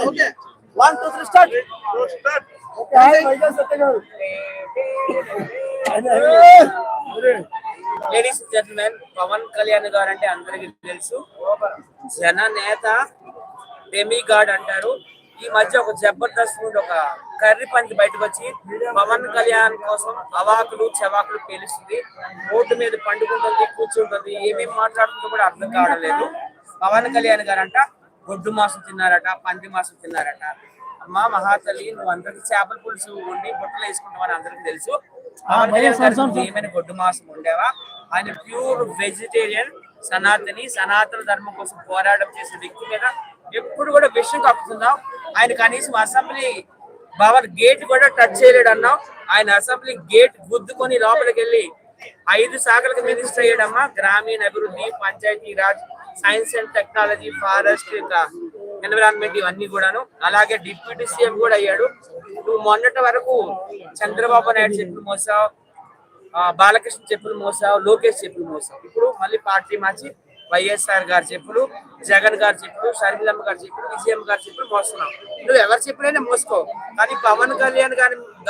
Okay 1 2 3 start. Ladies and gentlemen, Pawan Kalyan గారు అంటే అందరికీ తెలుసు. జననేత, డెమిగాడ్ అంటారు. ఈ మధ్య ఒక జబర్దస్త్ నుండి ఒక కర్రీ పంచి బయటకు వచ్చి పవన్ కళ్యాణ్ కోసం అవాకులు చవాకులు పేలుస్తుంది. రోడ్డు మీద పండుకుంటుంది, కూర్చుంటుంది, ఏమేమి మాట్లాడుతుందో కూడా అర్థం కావడం లేదు. పవన్ కళ్యాణ్ గారంట గొడ్డు మాసం తిన్నారట, పంది మాసం తిన్నారట. అమ్మా మహాతల్లి, నువ్వు అందరికి చేపల పులుసు వండి బుట్టలు వేసుకుంటావని అందరికి తెలుసు. పవన్ కళ్యాణ్ గారికి ఏమైనా గొడ్డు మాసం ఉండేవా? ఆయన ప్యూర్ వెజిటేరియన్, సనాతన ధర్మం కోసం పోరాటం చేసే వ్యక్తి మీద ఎప్పుడు కూడా విషయం కప్పుతున్నావు. ఆయన కనీసం అసెంబ్లీ భవన్ గేట్ కూడా టచ్ చేయలేడు అన్నావు. ఆయన అసెంబ్లీ గేట్ గుద్దుకొని లోపలికి వెళ్ళి 5 శాఖలకు మినిస్టర్ అయ్యాడమ్మా. గ్రామీణ అభివృద్ధి, Panchayati Raj, science and technology, forest, ఇంకా ఎన్విరాన్మెంట్, ఇవన్నీ కూడాను. అలాగే డిప్యూటీ సీఎం కూడా అయ్యాడు. నువ్వు మొన్నటి వరకు చంద్రబాబు నాయుడు చెప్పులు మోసావు, బాలకృష్ణ చెప్పులు మోసావు, లోకేష్ చెప్పులు మోసావు. ఇప్పుడు మళ్ళీ పార్టీ మార్చి వైఎస్ఆర్ గారి చెప్పులు, జగన్ గారి చెప్పులు, షర్మిలమ్మ గారి చెప్పులు, విజయమ్మ గారి చెప్పులు మోస్తున్నావు. నువ్వు ఎవరి చెప్పులైనా మోసుకో, కానీ పవన్ కళ్యాణ్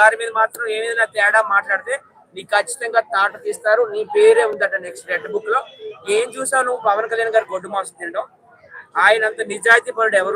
గారి మీద మాత్రం ఏదైనా తేడా మాట్లాడితే నీకు ఖచ్చితంగా తాట తీస్తారు. నీ పేరే ఉందట నెక్స్ట్ రెడ్ బుక్ లో. ఏం చూసావు నువ్వు పవన్ కళ్యాణ్ గారు గొడ్డు మాసం తినడం? ఆయనంత నిజాయితీ పరుడు ఎవరు